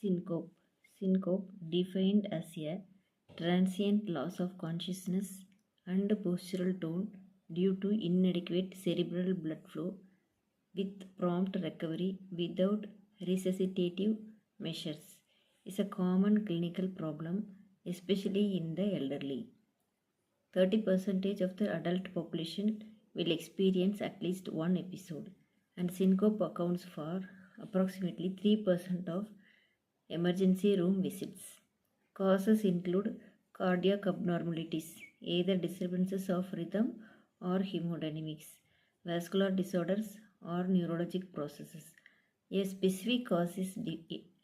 Syncope. Syncope, defined as a transient loss of consciousness and postural tone due to inadequate cerebral blood flow with prompt recovery without resuscitative measures, is a common clinical problem, especially in the elderly. 30% of the adult population will experience at least one episode, and syncope accounts for approximately 3% of emergency room visits. Causes include cardiac abnormalities, either disturbances of rhythm or hemodynamics, vascular disorders, or neurologic processes. A specific cause is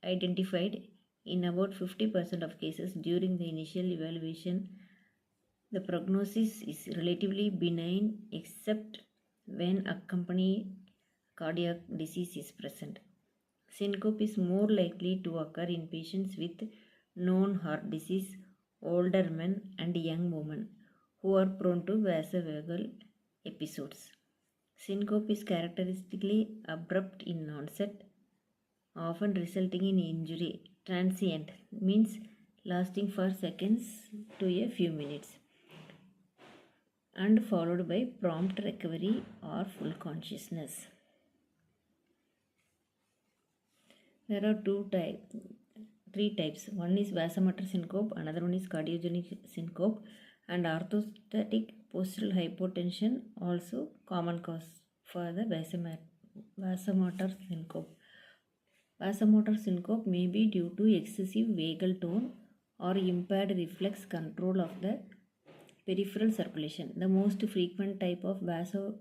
identified in about 50% of cases during the initial evaluation. The prognosis is relatively benign except when accompanying cardiac disease is present. Syncope is more likely to occur in patients with known heart disease, older men, and young women who are prone to vasovagal episodes. Syncope is characteristically abrupt in onset, often resulting in injury. Transient means lasting for seconds to a few minutes, and followed by prompt recovery or full consciousness. There are three types. One is vasomotor syncope, another one is cardiogenic syncope, and orthostatic postural hypotension, also common cause for the vasomotor syncope. Vasomotor syncope may be due to excessive vagal tone or impaired reflex control of the peripheral circulation. The most frequent type of vasodepressor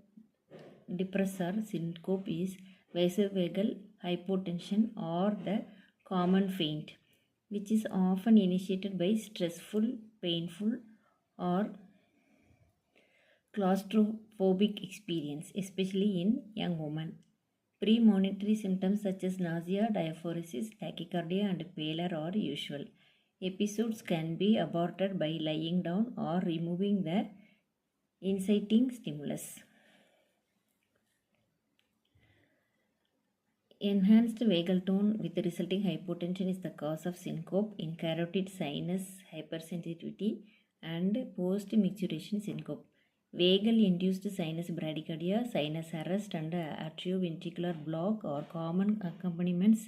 syncope is vasovagal hypotension or the common faint, which is often initiated by stressful, painful, or claustrophobic experience, especially in young women. Premonitory symptoms such as nausea, diaphoresis, tachycardia, and pallor are usual. Episodes can be aborted by lying down or removing the inciting stimulus. Enhanced vagal tone with resulting hypotension is the cause of syncope in carotid sinus hypersensitivity and post-micturition syncope. Vagal-induced sinus bradycardia, sinus arrest, and atrioventricular block are common accompaniments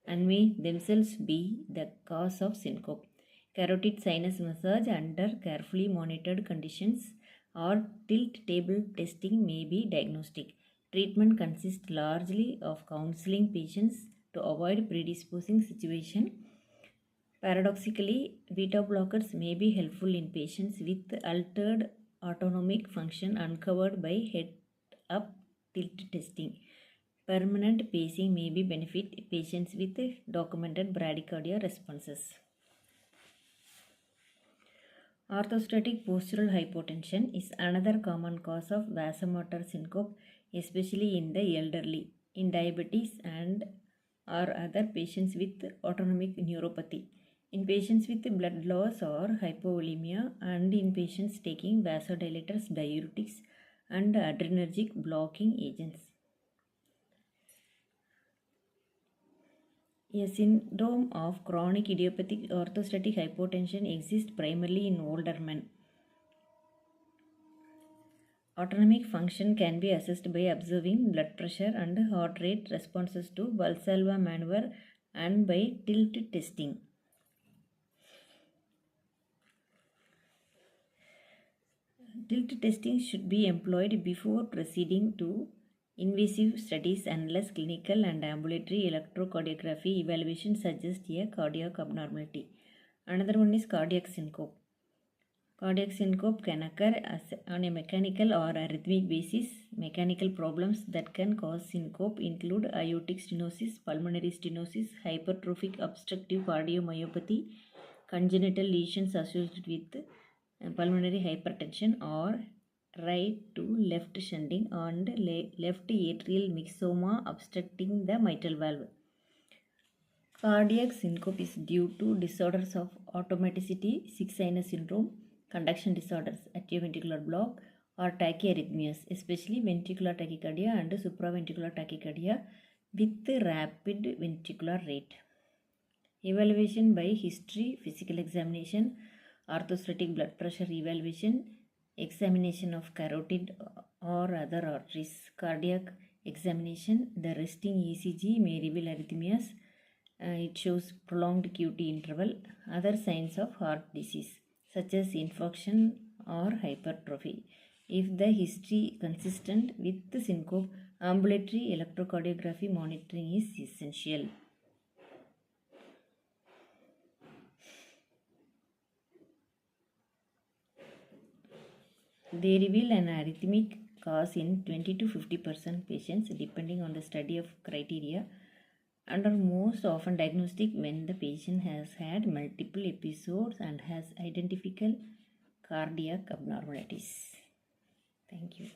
and may themselves be the cause of syncope. Carotid sinus massage under carefully monitored conditions or tilt table testing may be diagnostic. Treatment consists largely of counseling patients to avoid predisposing situation. Paradoxically, beta blockers may be helpful in patients with altered autonomic function uncovered by head-up tilt testing. Permanent pacing may be benefit patients with documented bradycardia responses. Orthostatic postural hypotension is another common cause of vasomotor syncope, especially in the elderly, in diabetes and or other patients with autonomic neuropathy, in patients with blood loss or hypovolemia, and in patients taking vasodilators, diuretics, and adrenergic blocking agents. A syndrome of chronic idiopathic orthostatic hypotension exists primarily in older men. Autonomic function can be assessed by observing blood pressure and heart rate responses to Valsalva maneuver and by tilt testing. Tilt testing should be employed before proceeding to invasive studies unless clinical and ambulatory electrocardiography evaluation suggests a cardiac abnormality. Another one is cardiac syncope. Cardiac syncope can occur on a mechanical or arrhythmic basis. Mechanical problems that can cause syncope include aortic stenosis, pulmonary stenosis, hypertrophic obstructive cardiomyopathy, congenital lesions associated with pulmonary hypertension, or right to left shunting and left atrial myxoma obstructing the mitral valve. Cardiac syncope is due to disorders of automaticity, sick sinus syndrome, conduction disorders, atrioventricular block, or tachyarrhythmias, especially ventricular tachycardia and supraventricular tachycardia with rapid ventricular rate. Evaluation by history, physical examination, orthostatic blood pressure evaluation, examination of carotid or other arteries, cardiac examination. The resting ECG may reveal arrhythmias. It shows prolonged QT interval. Other signs of heart disease such as infarction or hypertrophy. If the history consistent with the syncope, ambulatory electrocardiography monitoring is essential. They reveal an arrhythmic cause in 20 to 50% patients depending on the study of criteria, and are most often diagnostic when the patient has had multiple episodes and has identifiable cardiac abnormalities. Thank you.